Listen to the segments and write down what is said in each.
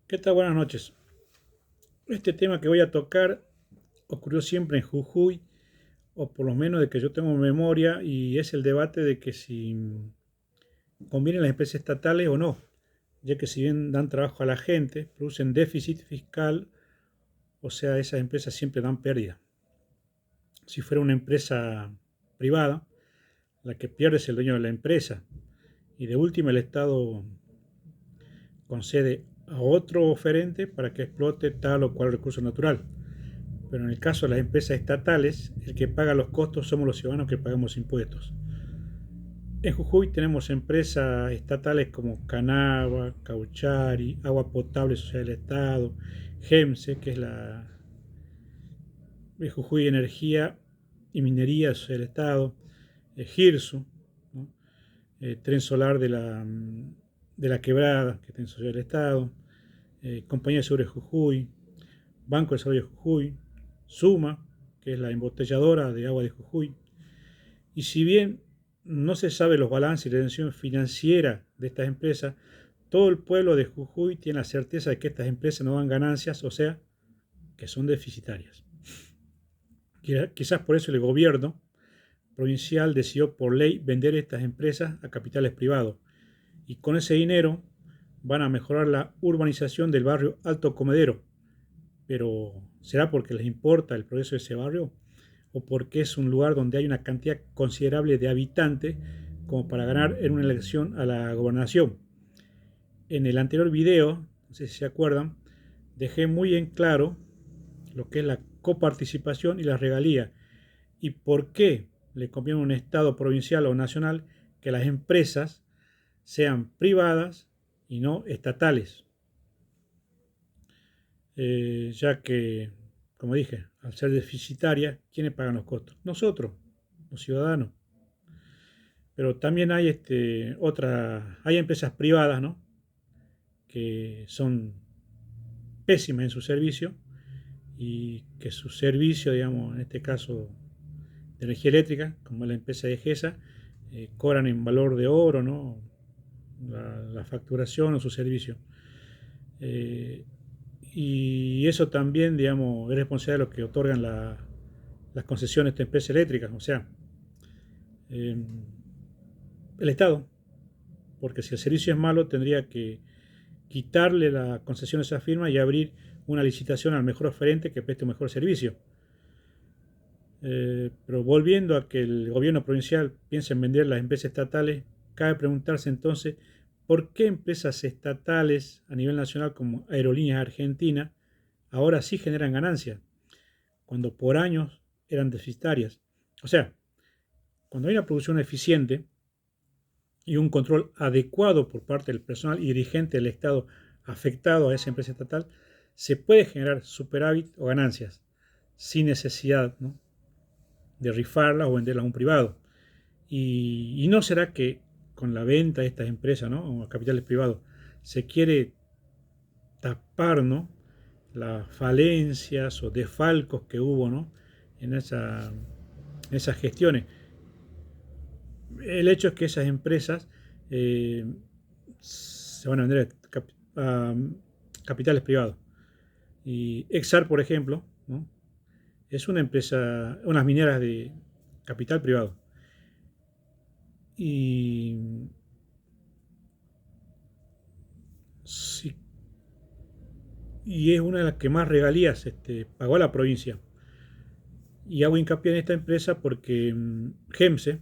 ¿Qué tal? Buenas noches. Este tema que voy a tocar ocurrió siempre en Jujuy, o por lo menos de que yo tengo memoria, y es el debate de que si convienen las empresas estatales o no, ya que si bien dan trabajo a la gente, producen déficit fiscal, o sea, esas empresas siempre dan pérdida. Si fuera una empresa privada, la que pierde es el dueño de la empresa, y de última el Estado concede a otro oferente para que explote tal o cual recurso natural. Pero en el caso de las empresas estatales, el que paga los costos somos los ciudadanos que pagamos impuestos. En Jujuy tenemos empresas estatales como Canava, Cauchari, Agua Potable Social del Estado, GEMSE, que es la de Jujuy Energía y Minería Social del Estado, GIRSU, ¿no? Tren Solar de la Quebrada, que tiene Social del Estado, Compañía de Seguros de Jujuy, Banco de Desarrollo de Jujuy, Suma, que es la embotelladora de agua de Jujuy. Y si bien no se sabe los balances y la dirección financiera de estas empresas, todo el pueblo de Jujuy tiene la certeza de que estas empresas no dan ganancias, o sea, que son deficitarias. Quizás por eso el gobierno provincial decidió por ley vender estas empresas a capitales privados. Y con ese dinero van a mejorar la urbanización del barrio Alto Comedero. Pero ¿será porque les importa el progreso de ese barrio? ¿O porque es un lugar donde hay una cantidad considerable de habitantes como para ganar en una elección a la gobernación? En el anterior video, no sé si se acuerdan, dejé muy en claro lo que es la coparticipación y la regalía y por qué le conviene a un Estado provincial o nacional que las empresas sean privadas y no estatales. Ya que, como dije, al ser deficitaria, ¿quiénes pagan los costos? Nosotros, los ciudadanos. Pero también hay hay empresas privadas, ¿no? Que son pésimas en su servicio y que su servicio, digamos, en este caso de energía eléctrica, como la empresa de GESA, cobran en valor de oro, ¿no? La facturación o su servicio. Eh, y eso también, digamos, es responsabilidad de los que otorgan las concesiones de empresas eléctricas, o sea, eh, el Estado, porque si el servicio es malo tendría que quitarle la concesión a esa firma y abrir una licitación al mejor oferente que preste un mejor servicio. Pero volviendo a que el gobierno provincial piensa en vender las empresas estatales, cabe preguntarse entonces por qué empresas estatales a nivel nacional como Aerolíneas Argentina ahora sí generan ganancias, cuando por años eran deficitarias. O sea, cuando hay una producción eficiente y un control adecuado por parte del personal y dirigente del Estado afectado a esa empresa estatal, se puede generar superávit o ganancias sin necesidad, ¿no?, de rifarlas o venderlas a un privado. Y no será que con la venta de estas empresas, ¿no?, o a capitales privados, se quiere tapar, ¿no?, las falencias o desfalcos que hubo, ¿no?, en esas gestiones. El hecho es que esas empresas se van a vender a capitales privados. Y Exar, por ejemplo, ¿no?, es una empresa, unas mineras de capital privado. Y, sí, y es una de las que más regalías pagó a la provincia. Y hago hincapié en esta empresa porque GEMSE,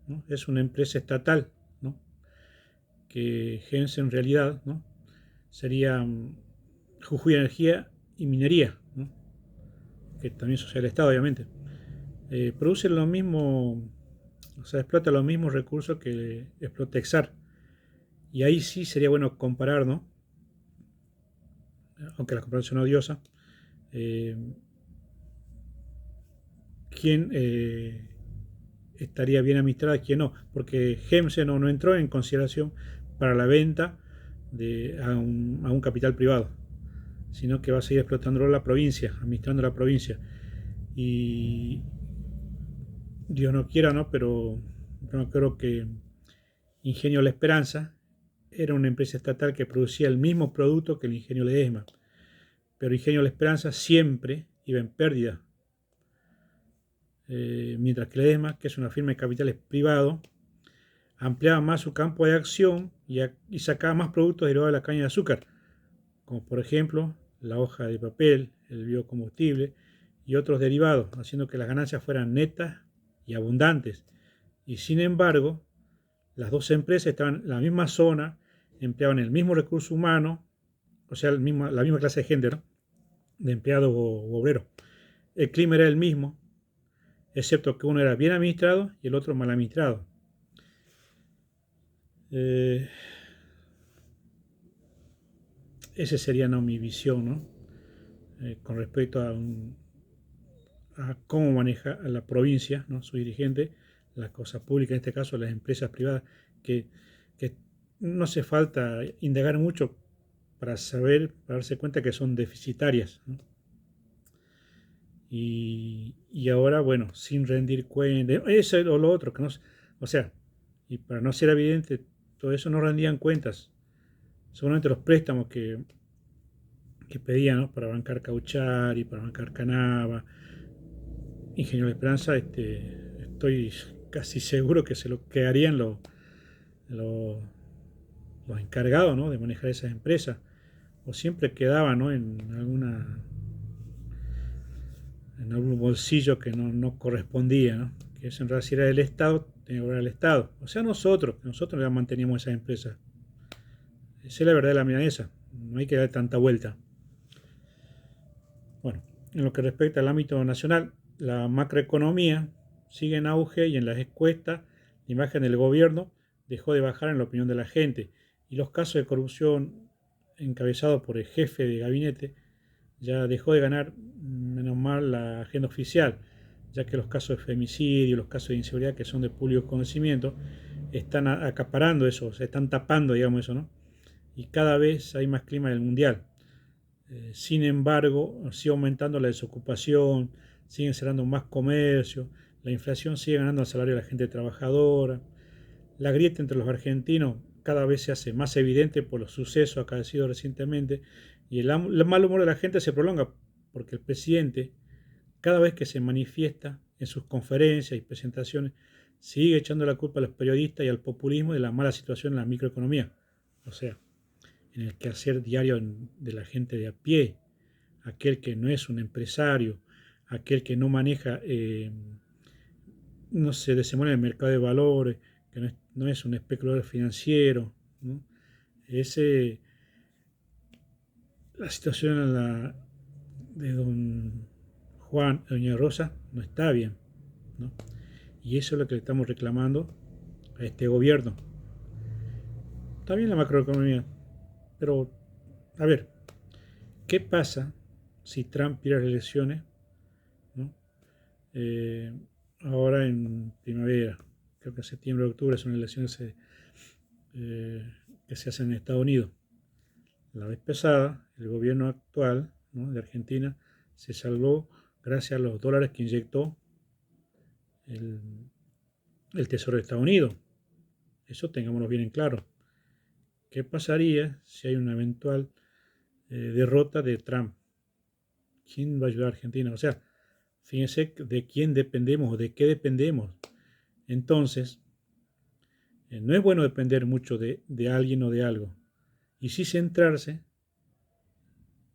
¿no?, es una empresa estatal, ¿no?, que GEMSE en realidad, ¿no?, sería Jujuy Energía y Minería, ¿no?, que también es el Estado, obviamente. Producen lo mismo, o sea, explota los mismos recursos que explota Exar. Y ahí sí sería bueno comparar, ¿no?, aunque la comparación odiosa, eh, quién estaría bien administrada y quién no, porque GEMSE no entró en consideración para la venta a un capital privado, sino que va a seguir explotando la provincia, administrando la provincia. Y Dios no quiera, ¿no? Pero no creo que Ingenio La Esperanza, era una empresa estatal que producía el mismo producto que el Ingenio Ledesma, pero Ingenio La Esperanza siempre iba en pérdida, mientras que Ledesma, que es una firma de capitales privado, ampliaba más su campo de acción y sacaba más productos derivados de la caña de azúcar, como por ejemplo la hoja de papel, el biocombustible y otros derivados, haciendo que las ganancias fueran netas y abundantes. Y sin embargo, las dos empresas estaban en la misma zona, empleaban el mismo recurso humano, o sea, la misma clase de gente, ¿no? De empleados o obreros. El clima era el mismo, excepto que uno era bien administrado y el otro mal administrado. Eh, Esa sería, ¿no?, mi visión, ¿no? Con respecto a cómo maneja a la provincia, ¿no?, su dirigente, las cosas públicas, en este caso las empresas privadas, que, que no hace falta indagar mucho para saber, para darse cuenta que son deficitarias, ¿no? Y ahora, bueno, sin rendir cuentas, eso o lo otro, que no, o sea, y para no ser evidente, todo eso no rendían cuentas. Seguramente los préstamos que pedían, ¿no?, para bancar Cauchari, para bancar Canava, Ingenio de Esperanza, estoy casi seguro que se lo quedarían los, los encargados, ¿no?, de manejar esas empresas, o siempre quedaba, ¿no?, en algún bolsillo que no correspondía, ¿no? Que eso en realidad, si era del Estado, tenía que ver al Estado. O sea, nosotros ya manteníamos esas empresas. Esa es la verdad de la milanesa. No hay que dar tanta vuelta. Bueno, en lo que respecta al ámbito nacional, la macroeconomía sigue en auge y en las encuestas la imagen del gobierno dejó de bajar en la opinión de la gente y los casos de corrupción encabezados por el jefe de gabinete ya dejó de ganar, menos mal, la agenda oficial, ya que los casos de femicidio, los casos de inseguridad que son de público conocimiento, están acaparando eso, se están tapando, digamos, eso, ¿no? Y cada vez hay más clima del mundial. Sin embargo, sigue aumentando la desocupación, siguen cerrando más comercio, la inflación sigue ganando el salario de la gente trabajadora, la grieta entre los argentinos cada vez se hace más evidente por los sucesos acaecidos recientemente y el mal humor de la gente se prolonga porque el presidente, cada vez que se manifiesta en sus conferencias y presentaciones, sigue echando la culpa a los periodistas y al populismo de la mala situación en la microeconomía. O sea, en el quehacer diario de la gente de a pie, aquel que no es un empresario, aquel que no maneja, no se desenvuelve en el mercado de valores, que no es un especulador financiero, ¿no? Ese, la situación de don Juan, de doña Rosa, no está bien, ¿no? Y eso es lo que le estamos reclamando a este gobierno. Está bien la macroeconomía, pero a ver, ¿qué pasa si Trump pierde las elecciones, ¿no? Eh, Ahora en primavera, creo que en septiembre o octubre son elecciones que se hacen en Estados Unidos. La vez pasada, el gobierno actual, ¿no?, de Argentina se salvó gracias a los dólares que inyectó el, el Tesoro de Estados Unidos. Eso tengámoslo bien en claro. ¿Qué pasaría si hay una eventual derrota de Trump? ¿Quién va a ayudar a Argentina? O sea, fíjense de quién dependemos o de qué dependemos. Entonces, no es bueno depender mucho de alguien o de algo. Y sí centrarse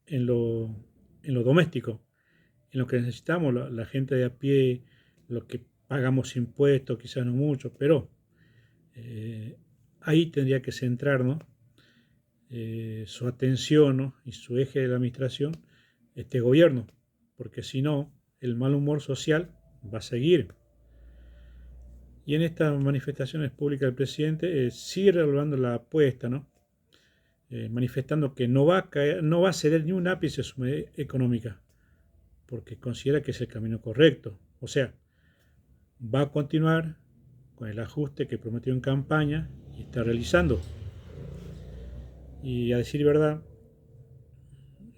en lo doméstico, en lo que necesitamos, la gente de a pie, lo que pagamos impuestos, quizás no mucho, pero ahí tendría que centrarnos su atención, ¿no?, y su eje de la administración, este gobierno, porque si no, el mal humor social va a seguir. Y en estas manifestaciones públicas del presidente sigue revelando la apuesta, ¿no? Manifestando que no va a caer, no va a ceder ni un ápice de su medida económica, porque considera que es el camino correcto. O sea, va a continuar con el ajuste que prometió en campaña y está realizando. Y a decir verdad,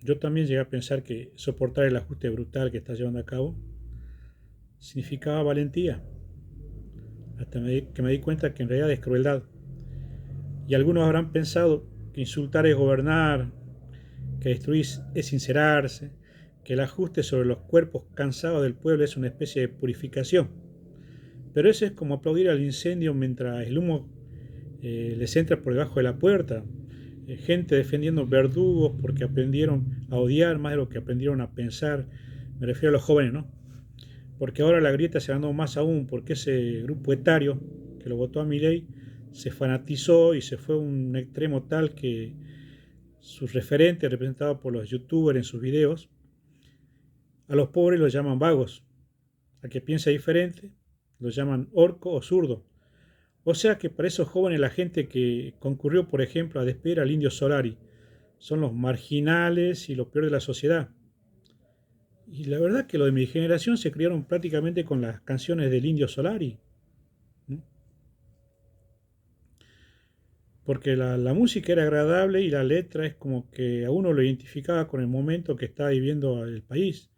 yo también llegué a pensar que soportar el ajuste brutal que está llevando a cabo significaba valentía, hasta que me di cuenta que en realidad es crueldad. Y algunos habrán pensado que insultar es gobernar, que destruir es sincerarse, que el ajuste sobre los cuerpos cansados del pueblo es una especie de purificación. Pero eso es como aplaudir al incendio mientras el humo les entra por debajo de la puerta. Gente defendiendo verdugos porque aprendieron a odiar más de lo que aprendieron a pensar. Me refiero a los jóvenes, ¿no? Porque ahora la grieta se ganó más aún, porque ese grupo etario que lo votó a Milei se fanatizó y se fue a un extremo tal que sus referentes, representados por los youtubers en sus videos, a los pobres los llaman vagos, a que piensa diferente los llaman orco o zurdo. O sea que para esos jóvenes, la gente que concurrió, por ejemplo, a despedir al Indio Solari, son los marginales y lo peor de la sociedad. Y la verdad que lo de mi generación se criaron prácticamente con las canciones del Indio Solari, ¿no? Porque la música era agradable y la letra es como que a uno lo identificaba con el momento que estaba viviendo el país.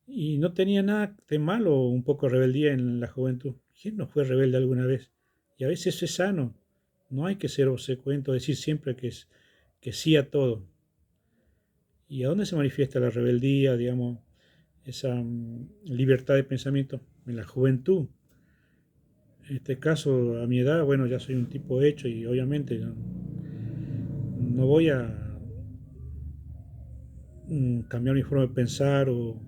Y no tenía nada de malo un poco de rebeldía en la juventud. ¿Quién no fue rebelde alguna vez? Y a veces es sano. No hay que ser obsecuente, decir siempre que sí a todo. ¿Y a dónde se manifiesta la rebeldía, digamos, esa libertad de pensamiento? En la juventud. En este caso, a mi edad, bueno, ya soy un tipo hecho y obviamente no voy a cambiar mi forma de pensar o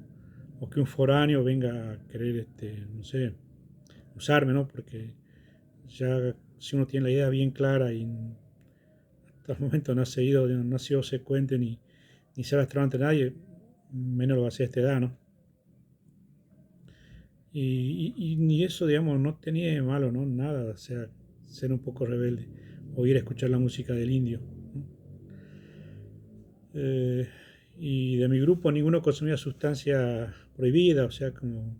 que un foráneo venga a querer, no sé, usarme, ¿no? Porque ya si uno tiene la idea bien clara y hasta el momento no ha sido secuente ni se ha lastrado ante nadie, menos lo va a hacer a esta edad, ¿no? Y ni eso, digamos, no tenía de malo, ¿no? Nada, o sea, ser un poco rebelde o ir a escuchar la música del indio, ¿no? Eh, y de mi grupo ninguno consumía sustancia prohibida, o sea, como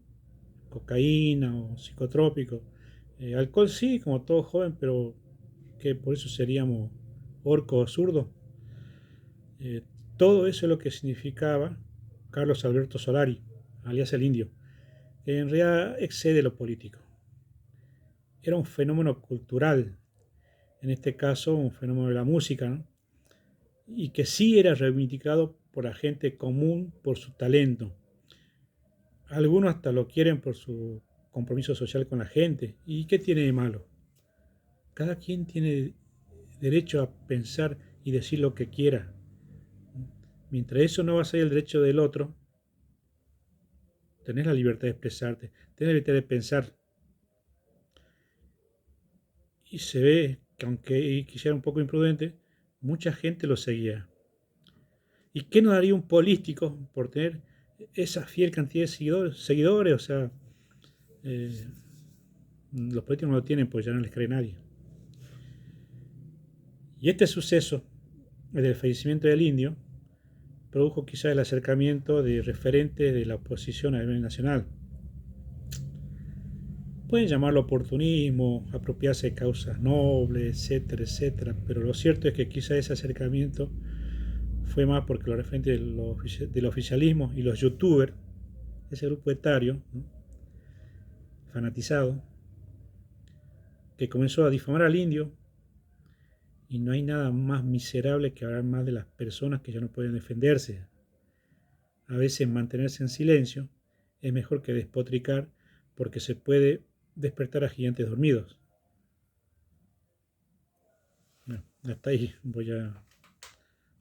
cocaína o psicotrópico. Alcohol sí, como todo joven, pero que por eso seríamos orco o zurdo. Eh, Todo eso es lo que significaba Carlos Alberto Solari, alias el Indio, que en realidad excede lo político. Era un fenómeno cultural, en este caso un fenómeno de la música, ¿no? Y que sí era reivindicado por la gente común por su talento. Algunos hasta lo quieren por su compromiso social con la gente. ¿Y qué tiene de malo? Cada quien tiene derecho a pensar y decir lo que quiera. Mientras eso no va a ser el derecho del otro, tenés la libertad de expresarte, tenés la libertad de pensar. Y se ve que aunque quisiera un poco imprudente, mucha gente lo seguía. ¿Y qué nos daría un político por tener esa fiel cantidad de seguidores? O sea, eh, los políticos no lo tienen, pues ya no les cree nadie. Y este suceso, el del fallecimiento del indio, produjo quizá el acercamiento de referentes de la oposición a nivel nacional. Pueden llamarlo oportunismo, apropiarse de causas nobles, etcétera, etcétera, pero lo cierto es que quizá ese acercamiento fue más porque los referentes del oficialismo y los youtubers, ese grupo etario, ¿no? Fanatizado, que comenzó a difamar al indio, y no hay nada más miserable que hablar más de las personas que ya no pueden defenderse. A veces mantenerse en silencio es mejor que despotricar porque se puede despertar a gigantes dormidos. Bueno, hasta ahí voy a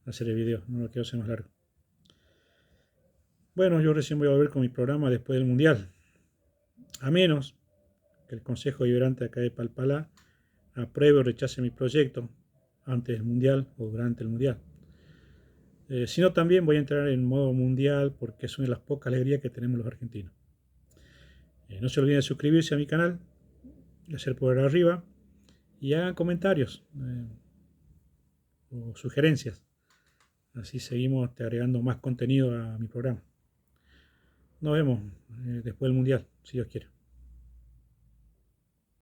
hacer el video, no lo quiero hacer más largo. Bueno, yo recién voy a volver con mi programa después del Mundial. A menos que el Consejo Deliberante acá de Palpalá apruebe o rechace mi proyecto antes del Mundial o durante el Mundial. Si no, también voy a entrar en modo mundial porque es una de las pocas alegrías que tenemos los argentinos. No se olviden de suscribirse a mi canal, de hacer por arriba y hagan comentarios o sugerencias. Así seguimos agregando más contenido a mi programa. Nos vemos después del Mundial, si Dios quiere.